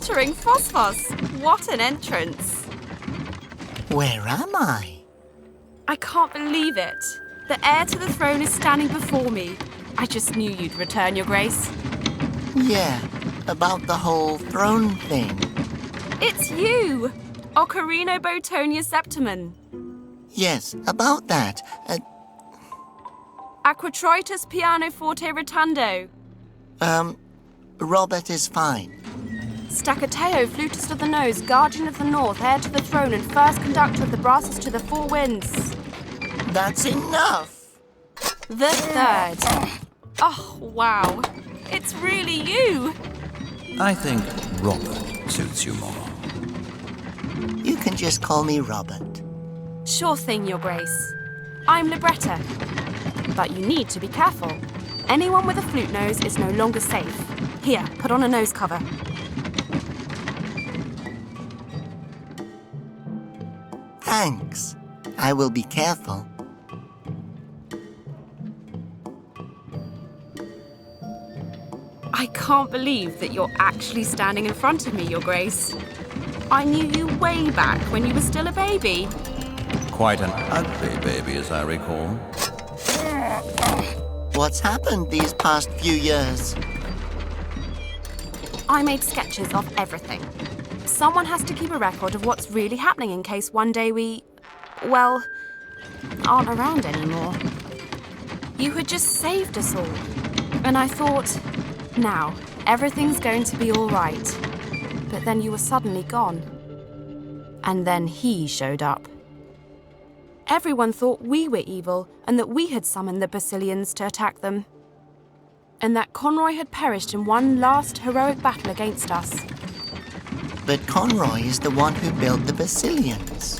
Fluttering Phosphos! What an entrance! Where am I? I can't believe it. The heir to the throne is standing before me. I just knew you'd return, Your Grace. Yeah, about the whole throne thing. It's you! Ocarino Botonia Septimum. Yes, about that. Aquatroitus Pianoforte Rotundo. Robert is fine. Staccateo, flutist of the nose, guardian of the north, heir to the throne, and first conductor of the brasses to the four winds. That's enough! The third. Oh, wow. It's really you. I think Robert suits you more. You can just call me Robert. Sure thing, Your Grace. I'm Libretta. But you need to be careful. Anyone with a flute nose is no longer safe. Here, put on a nose cover. Thanks. I will be careful. I can't believe that you're actually standing in front of me, Your Grace. I knew you way back when you were still a baby. Quite an ugly baby, as I recall. What's happened these past few years? I made sketches of everything. Someone has to keep a record of what's really happening in case one day we, well, aren't around anymore. You had just saved us all. And I thought, now, everything's going to be all right. But then you were suddenly gone. And then he showed up. Everyone thought we were evil and that we had summoned the Basilians to attack them. And that Conroy had perished in one last heroic battle against us. But Conroy is the one who built the Basilians.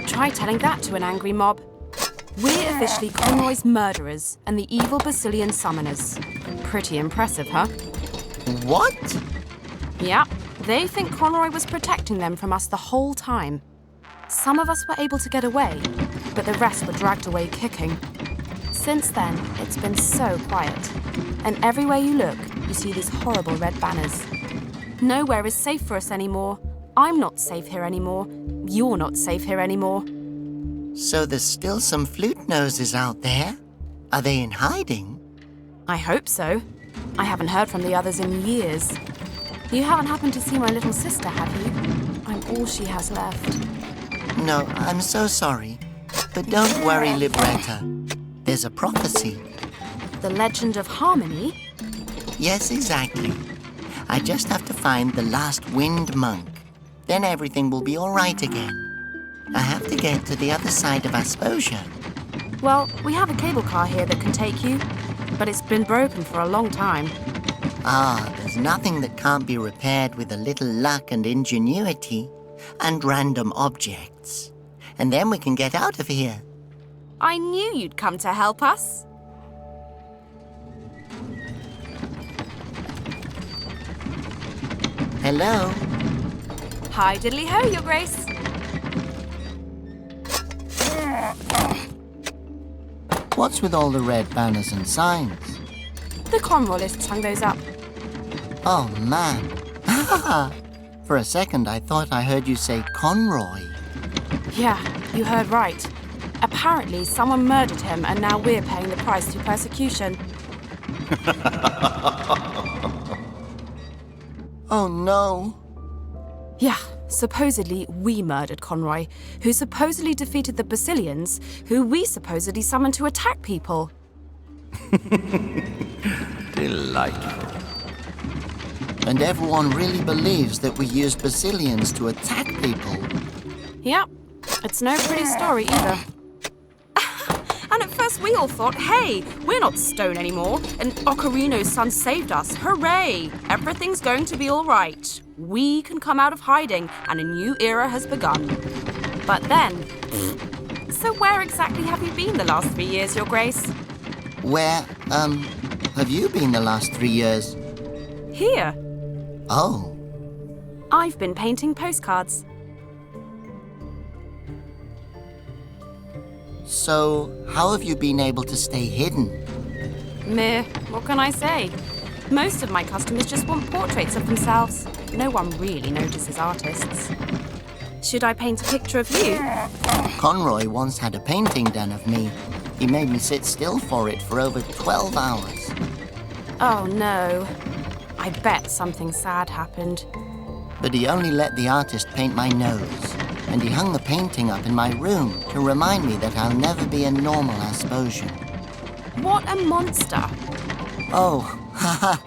Try telling that to an angry mob. We're officially Conroy's murderers and the evil Basilian summoners. Pretty impressive, huh? What? Yeah, they think Conroy was protecting them from us the whole time. Some of us were able to get away, but the rest were dragged away kicking. Since then, it's been so quiet. And everywhere you look, you see these horrible red banners. Nowhere is safe for us anymore. I'm not safe here anymore. You're not safe here anymore. So there's still some flute noses out there? Are they in hiding? I hope so. I haven't heard from the others in years. You haven't happened to see my little sister, have you? I'm all she has left. No, I'm so sorry. But don't worry, Libretta. There's a prophecy. The legend of harmony? Yes, exactly. I just have to find the last wind monk. Then everything will be all right again. I have to get to the other side of Asposia. Well, we have a cable car here that can take you, but it's been broken for a long time. There's nothing that can't be repaired with a little luck and ingenuity and random objects. And then we can get out of here. I knew you'd come to help us. Hello? Hi, diddly-ho, Your Grace. What's with all the red banners and signs? The Conroyalists hung those up. Oh, man. For a second, I thought I heard you say Conroy. Yeah, you heard right. Apparently, someone murdered him, and now we're paying the price through persecution. Oh, no. Yeah, supposedly we murdered Conroy, who supposedly defeated the Basilians, who we supposedly summoned to attack people. Delightful. And everyone really believes that we used Basilians to attack people. Yep, it's no pretty story either. And at first we all thought, hey, we're not stone anymore, and Ocarino's son saved us. Hooray! Everything's going to be all right. We can come out of hiding, and a new era has begun. But then, so where exactly have you been the last 3 years, Your Grace? Where, have you been the last 3 years? Here. Oh. I've been painting postcards. So, how have you been able to stay hidden? Meh, what can I say? Most of my customers just want portraits of themselves. No one really notices artists. Should I paint a picture of you? Conroy once had a painting done of me. He made me sit still for it for over 12 hours. Oh no. I bet something sad happened. But he only let the artist paint my nose. And he hung the painting up in my room to remind me that I'll never be a normal Asposian. What a monster. Oh, haha.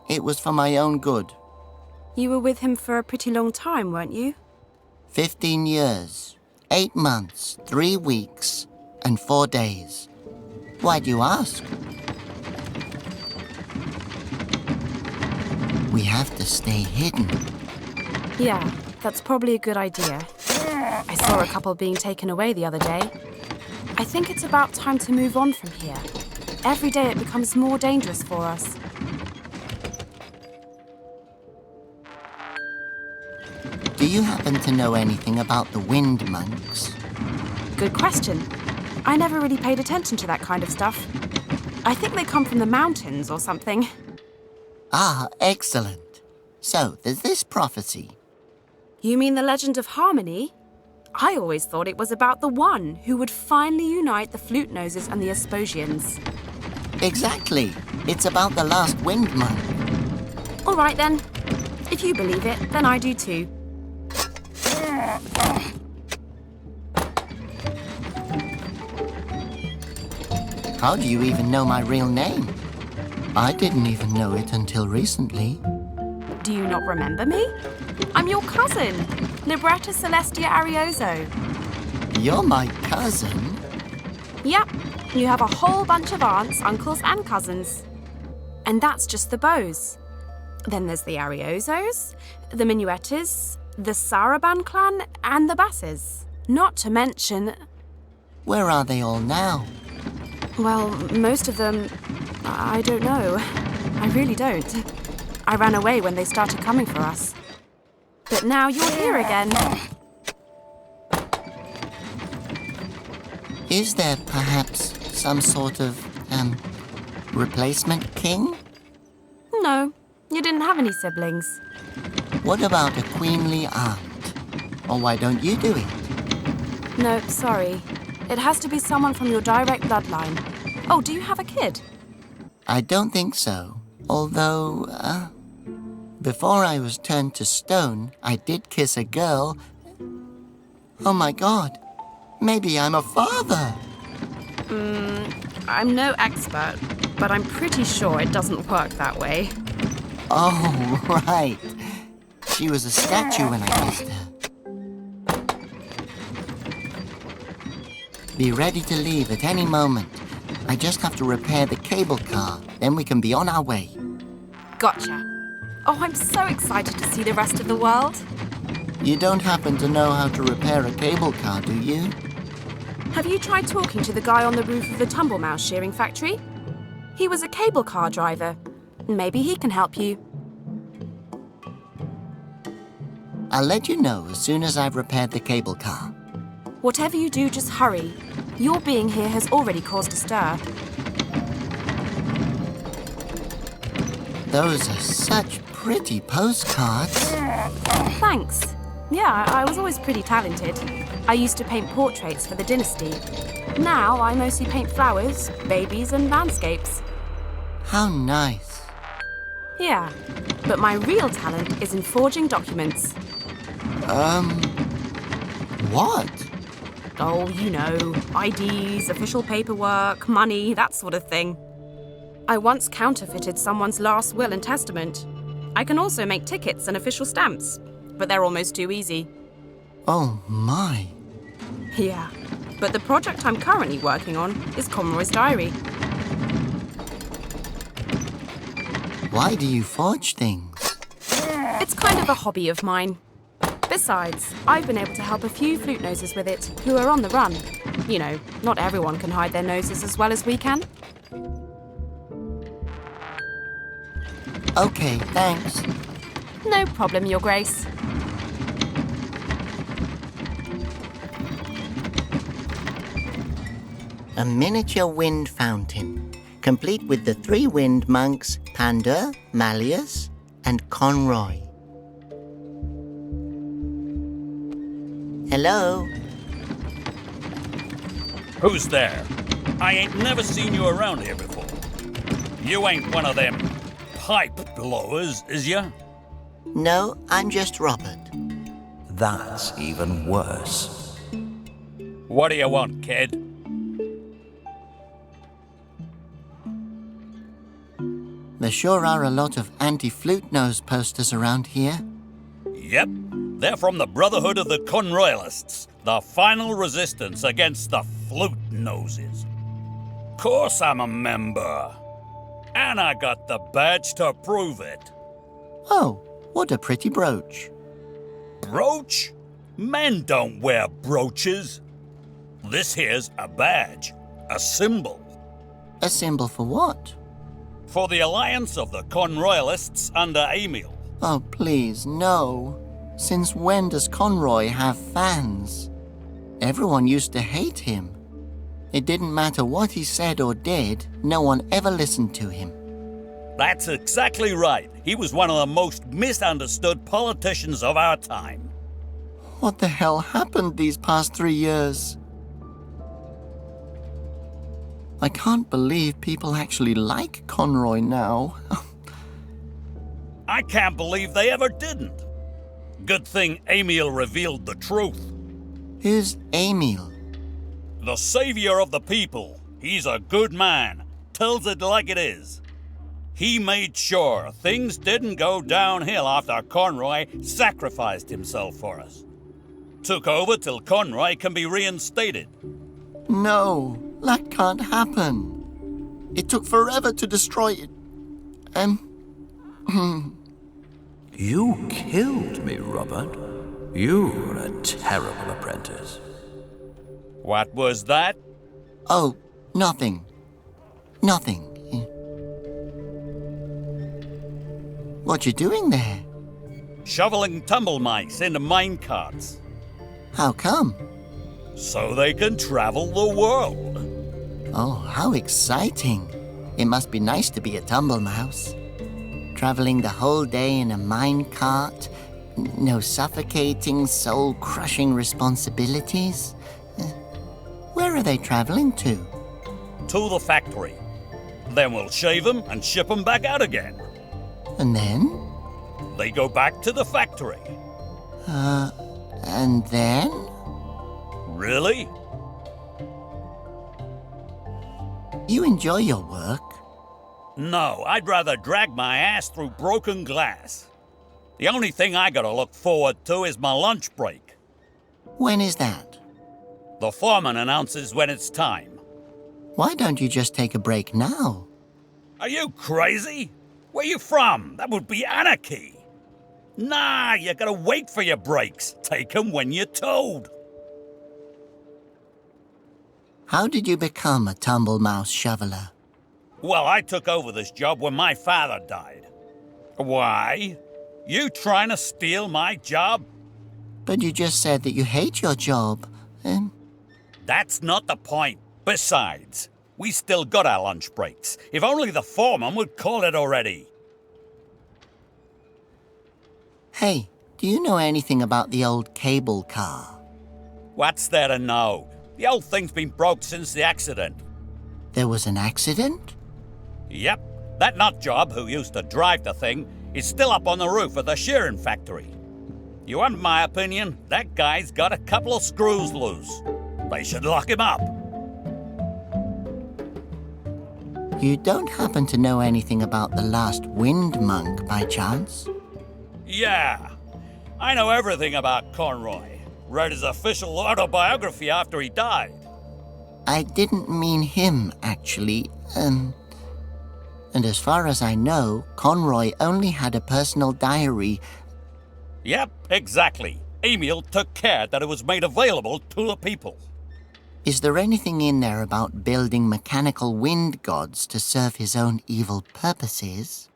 It was for my own good. You were with him for a pretty long time, weren't you? 15 years, 8 months, 3 weeks, and 4 days. Why do you ask? We have to stay hidden. Yeah, that's probably a good idea. I saw a couple being taken away the other day. I think it's about time to move on from here. Every day it becomes more dangerous for us. Do you happen to know anything about the wind monks? Good question. I never really paid attention to that kind of stuff. I think they come from the mountains or something. Ah, excellent. So, there's this prophecy. You mean the legend of harmony? I always thought it was about the one who would finally unite the flute noses and the Asposians. Exactly. It's about the last wind monk. All right then. If you believe it, then I do too. How do you even know my real name? I didn't even know it until recently. Do you not remember me? I'm your cousin, Libretta Celestia Arioso. You're my cousin? Yep, you have a whole bunch of aunts, uncles, and cousins. And that's just the Bows. Then there's the Ariosos, the Minuettas, the Saraban clan, and the Basses. Not to mention... Where are they all now? Well, most of them... I don't know. I really don't. I ran away when they started coming for us. But now you're here again. Is there perhaps some sort of, replacement king? No, you didn't have any siblings. What about a queenly aunt? Or why don't you do it? No, sorry. It has to be someone from your direct bloodline. Oh, do you have a kid? I don't think so. Although, before I was turned to stone, I did kiss a girl. Oh my God. Maybe I'm a father. I'm no expert, but I'm pretty sure it doesn't work that way. Oh, right. She was a statue when I kissed her. Be ready to leave at any moment. I just have to repair the cable car, then we can be on our way. Gotcha. Oh, I'm so excited to see the rest of the world. You don't happen to know how to repair a cable car, do you? Have you tried talking to the guy on the roof of the Tumble Mouse shearing factory? He was a cable car driver. Maybe he can help you. I'll let you know as soon as I've repaired the cable car. Whatever you do, just hurry. Your being here has already caused a stir. Those are such pretty postcards. Thanks. Yeah, I was always pretty talented. I used to paint portraits for the dynasty. Now I mostly paint flowers, babies, and landscapes. How nice. Yeah, but my real talent is in forging documents. What? Oh, you know, IDs, official paperwork, money, that sort of thing. I once counterfeited someone's last will and testament. I can also make tickets and official stamps, but they're almost too easy. Oh, my. Yeah, but the project I'm currently working on is Conroy's diary. Why do you forge things? It's kind of a hobby of mine. Besides, I've been able to help a few flute noses with it who are on the run. You know, not everyone can hide their noses as well as we can. Okay, thanks. No problem, Your Grace. A miniature wind fountain, complete with the 3 wind monks, Panda, Malleus, and Conroy. Hello? Who's there? I ain't never seen you around here before. You ain't one of them pipe blowers, is ya? No, I'm just Robert. That's even worse. What do you want, kid? There sure are a lot of anti-flute nose posters around here. Yep, they're from the Brotherhood of the Conroyalists, the final resistance against the flute noses. Course I'm a member. And I got the badge to prove it. Oh, what a pretty brooch. Brooch? Men don't wear brooches. This here's a badge, a symbol. A symbol for what? For the alliance of the Conroyalists under Emil. Oh, please, no. Since when does Conroy have fans? Everyone used to hate him. It didn't matter what he said or did, no one ever listened to him. That's exactly right. He was one of the most misunderstood politicians of our time. What the hell happened these past 3 years? I can't believe people actually like Conroy now. I can't believe they ever didn't. Good thing Emil revealed the truth. Who's Emil? The savior of the people. He's a good man. Tells it like it is. He made sure things didn't go downhill after Conroy sacrificed himself for us. Took over till Conroy can be reinstated. No, that can't happen. It took forever to destroy it. You killed me, Robert. You're a terrible apprentice. What was that? Oh, nothing. Nothing. What you doing there? Shoveling tumble mice into mine carts. How come? So they can travel the world. Oh, how exciting. It must be nice to be a tumble mouse. Traveling the whole day in a mine cart. No suffocating, soul-crushing responsibilities. Where are they traveling to? To the factory. Then we'll shave them and ship them back out again. And then? They go back to the factory. And then? Really? You enjoy your work? No, I'd rather drag my ass through broken glass. The only thing I gotta look forward to is my lunch break. When is that? The foreman announces when it's time. Why don't you just take a break now? Are you crazy? Where you from? That would be anarchy. Nah, you gotta wait for your breaks. Take 'em when you're told. How did you become a tumble mouse shoveler? Well, I took over this job when my father died. Why? You trying to steal my job? But you just said that you hate your job. That's not the point. Besides, we still got our lunch breaks. If only the foreman would call it already. Hey, do you know anything about the old cable car? What's there to know? The old thing's been broke since the accident. There was an accident? Yep, that nut job who used to drive the thing is still up on the roof of the shearing factory. You want my opinion? That guy's got a couple of screws loose. They should lock him up. You don't happen to know anything about the last wind monk by chance? Yeah, I know everything about Conroy. Read his official autobiography after he died. I didn't mean him, actually. And as far as I know, Conroy only had a personal diary. Yep, exactly. Emil took care that it was made available to the people. Is there anything in there about building mechanical wind gods to serve his own evil purposes?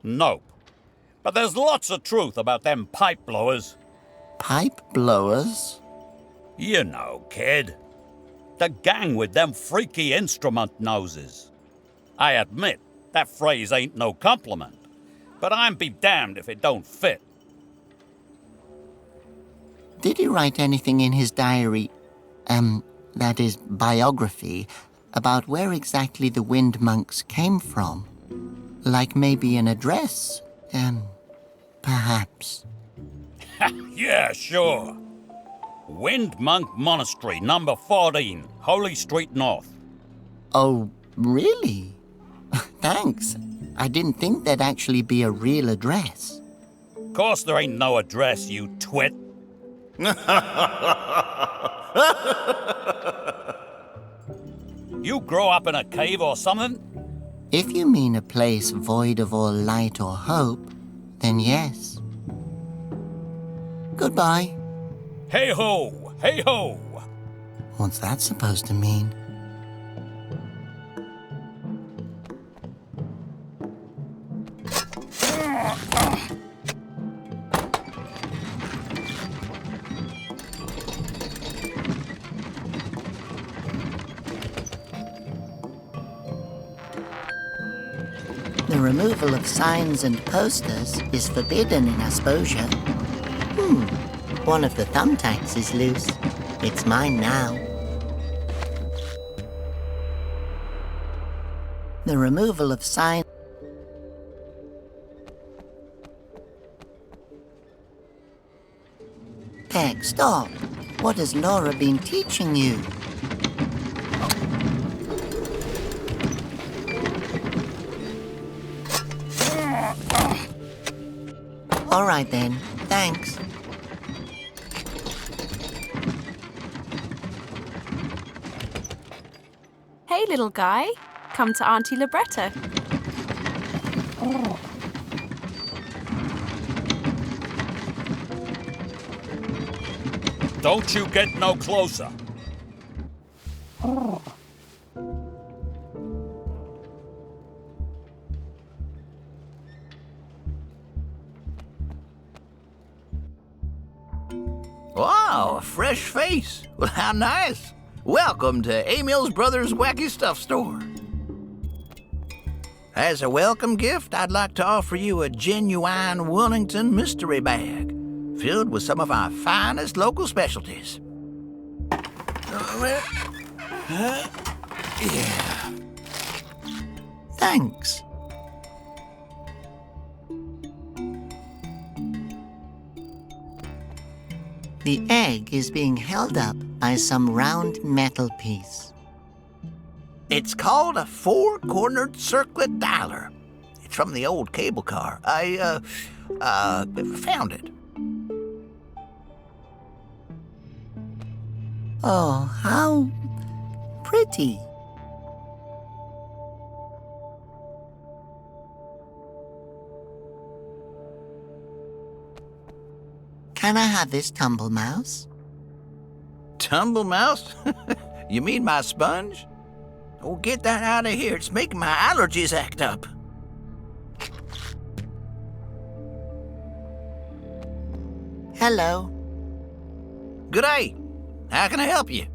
Nope. But there's lots of truth about them pipe blowers. Pipe blowers? You know, kid. The gang with them freaky instrument noses. I admit, That phrase ain't no compliment. But I'm be damned if it don't fit. Did he write anything in his diary, that is, biography, about where exactly the wind monks came from? Like maybe an address, perhaps. Yeah, sure. Wind Monk Monastery, number 14, Holy Street North. Oh, really? Thanks. I didn't think there'd actually be a real address. Course there ain't no address, you twit. You grow up in a cave or something? If you mean a place void of all light or hope, then yes. Goodbye. Hey-ho! Hey-ho! What's that supposed to mean? The removal of signs and posters is forbidden in Asposia. One of the thumbtacks is loose. It's mine now. The removal of signs... Peg, stop. What has Laura been teaching you? All right then, thanks. Hey, little guy. Come to Auntie Libretta. Don't you get no closer. Wow, a fresh face. Well, how nice. Welcome to Emil's Brothers Wacky Stuff Store. As a welcome gift, I'd like to offer you a genuine Wellington mystery bag filled with some of our finest local specialties. Yeah. Thanks. The egg is being held up by some round metal piece. It's called a four-cornered circlet dialer. It's from the old cable car. I found it. Oh, how pretty. Can I have this, Tumble Mouse? Tumble Mouse? You mean my sponge? Oh, get that out of here. It's making my allergies act up. Hello. Good day. How can I help you?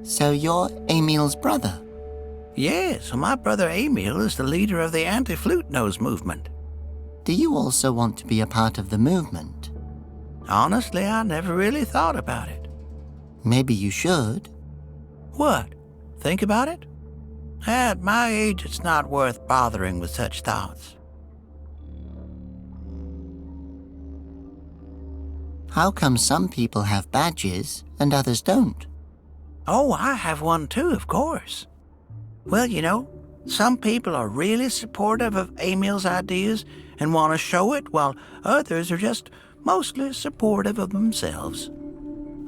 So you're Emil's brother? Yes, well, my brother Emil is the leader of the anti-flute nose movement. Do you also want to be a part of the movement? Honestly, I never really thought about it. Maybe you should. What? Think about it? At my age, it's not worth bothering with such thoughts. How come some people have badges and others don't? Oh, I have one too, of course. Well, you know, some people are really supportive of Emil's ideas and want to show it, while others are just mostly supportive of themselves.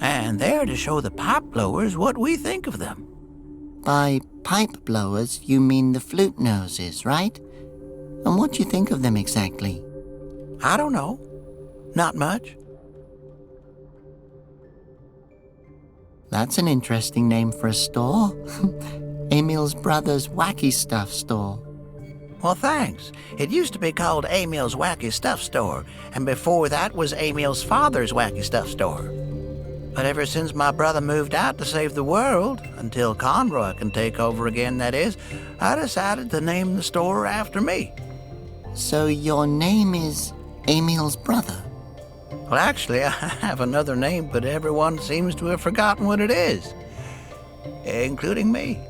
And they're to show the pipe blowers what we think of them. By pipe blowers, you mean the flute noses, right? And what do you think of them exactly? I don't know. Not much. That's an interesting name for a store. Emil's Brothers Wacky Stuff Store. Well, thanks. It used to be called Emil's Wacky Stuff Store, and before that was Emil's father's Wacky Stuff Store. But ever since my brother moved out to save the world, until Conroy can take over again, that is, I decided to name the store after me. So your name is Emil's brother? Well, actually, I have another name, but everyone seems to have forgotten what it is, including me.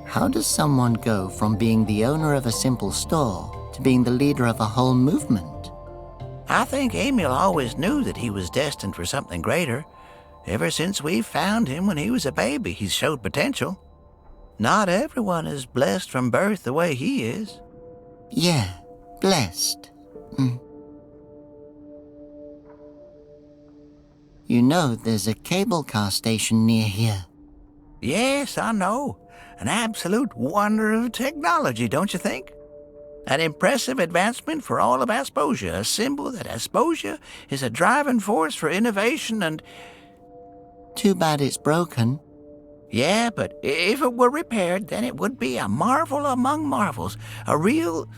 How does someone go from being the owner of a simple store to being the leader of a whole movement? I think Emil always knew that he was destined for something greater. Ever since we found him when he was a baby, he's showed potential. Not everyone is blessed from birth the way he is. Yeah, blessed. You know, there's a cable car station near here. Yes, I know. An absolute wonder of technology, don't you think? An impressive advancement for all of Asposia, a symbol that Asposia is a driving force for innovation and... Too bad it's broken. Yeah, but if it were repaired, then it would be a marvel among marvels. A real...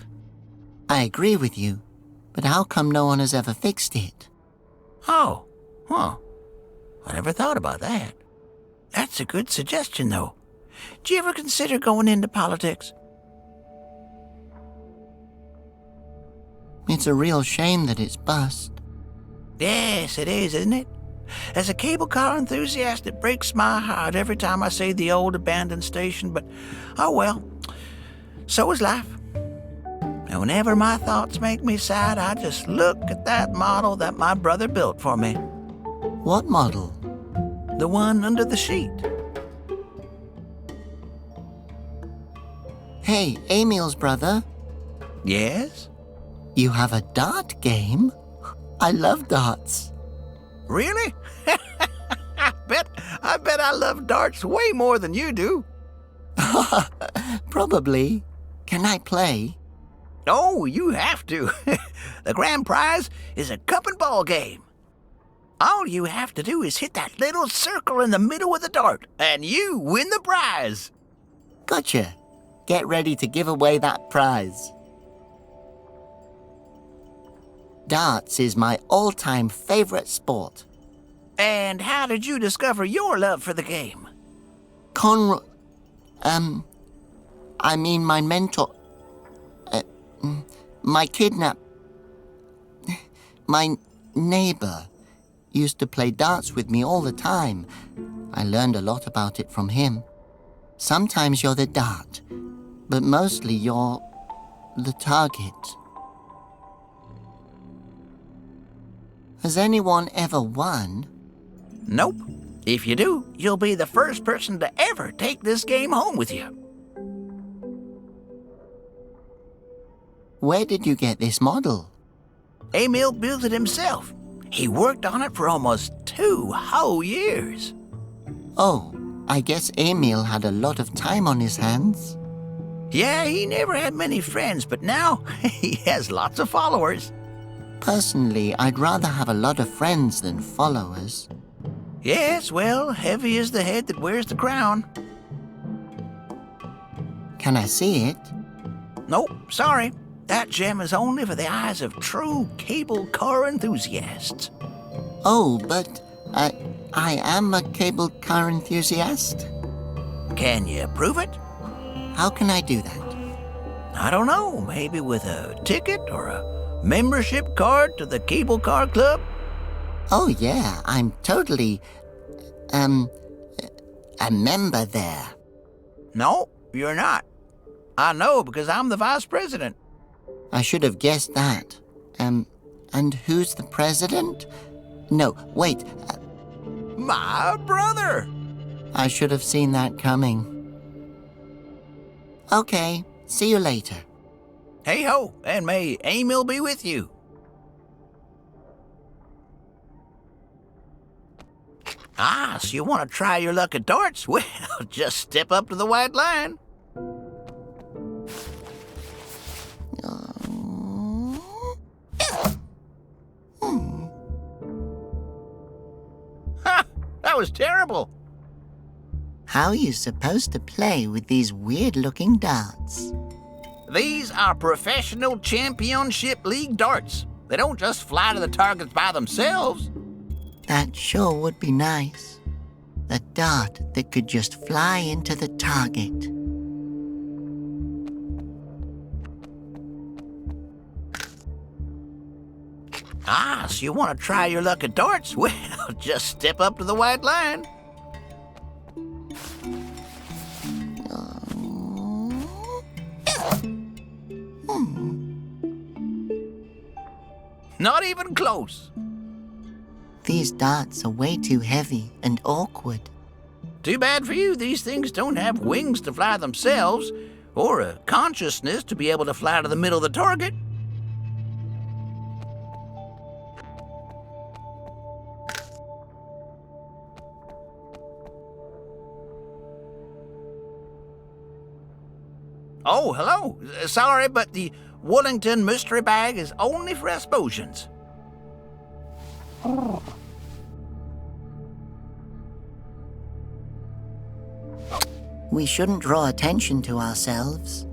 I agree with you, but how come no one has ever fixed it? Oh, huh. I never thought about that. That's a good suggestion, though. Do you ever consider going into politics? It's a real shame that it's bust. Yes, it is, isn't it? As a cable car enthusiast, it breaks my heart every time I see the old abandoned station, but oh well, so is life. And whenever my thoughts make me sad, I just look at that model that my brother built for me. What model? The one under the sheet. Hey, Emil's brother. Yes? You have a dart game? I love darts. Really? I bet I love darts way more than you do. Probably. Can I play? Oh, you have to. The grand prize is a cup and ball game. All you have to do is hit that little circle in the middle of the dart, and you win the prize. Gotcha. Get ready to give away that prize. Darts is my all-time favorite sport. And how did you discover your love for the game? My mentor... My neighbor used to play darts with me all the time. I learned a lot about it from him. Sometimes you're the dart, but mostly you're the target. Has anyone ever won? Nope. If you do, you'll be the first person to ever take this game home with you. Where did you get this model? Emil built it himself. He worked on it for almost 2 whole years. Oh, I guess Emil had a lot of time on his hands. Yeah, he never had many friends, but now he has lots of followers. Personally, I'd rather have a lot of friends than followers. Yes, well, heavy is the head that wears the crown. Can I see it? Nope, sorry. That gem is only for the eyes of true cable car enthusiasts. Oh, but I am a cable car enthusiast. Can you prove it? How can I do that? I don't know, maybe with a ticket or a membership card to the Cable Car Club? Oh, yeah, I'm totally, a member there. No, you're not. I know because I'm the vice president. I should have guessed that. And who's the president? No, wait. My brother! I should have seen that coming. Okay, see you later. Hey ho, and may Emil be with you. Ah, so you want to try your luck at darts? Well, just step up to the white line. Ha! That was terrible. How are you supposed to play with these weird-looking darts? These are professional championship league darts. They don't just fly to the targets by themselves. That sure would be nice. A dart that could just fly into the target. Ah, so you want to try your luck at darts? Well, just step up to the white line. Not even close. These darts are way too heavy and awkward. Too bad for you, these things don't have wings to fly themselves, or a consciousness to be able to fly to the middle of the target. Oh, hello. Sorry, but the Wellington mystery bag is only for explosions. We shouldn't draw attention to ourselves.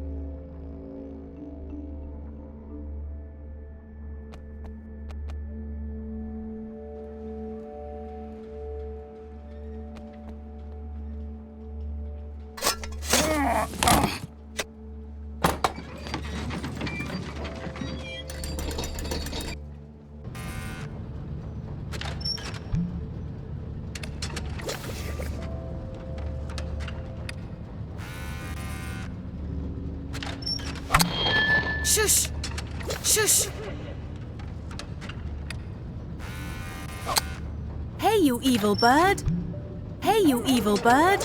Shush! Shush! Hey, you evil bird! Hey, you evil bird!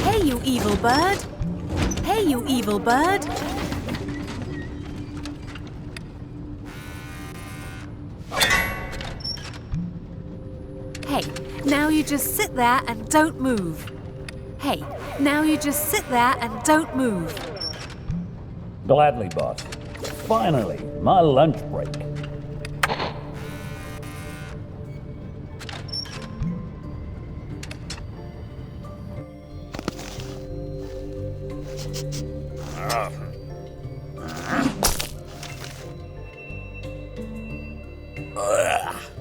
Hey, you evil bird! Hey, you evil bird! Hey, now you just sit there and don't move. Hey, now you just sit there and don't move. Gladly, boss. Finally, my lunch break.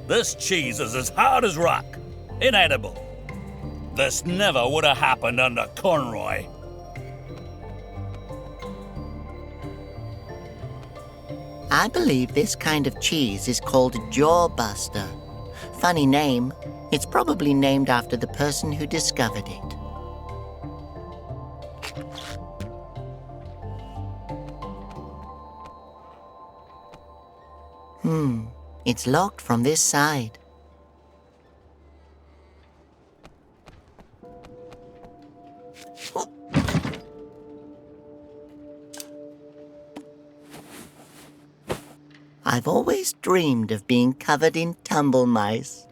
This cheese is as hard as rock. Inedible. This never would have happened under Conroy. I believe this kind of cheese is called Jawbuster. Funny name. It's probably named after the person who discovered it. It's locked from this side. I've always dreamed of being covered in tumble mice.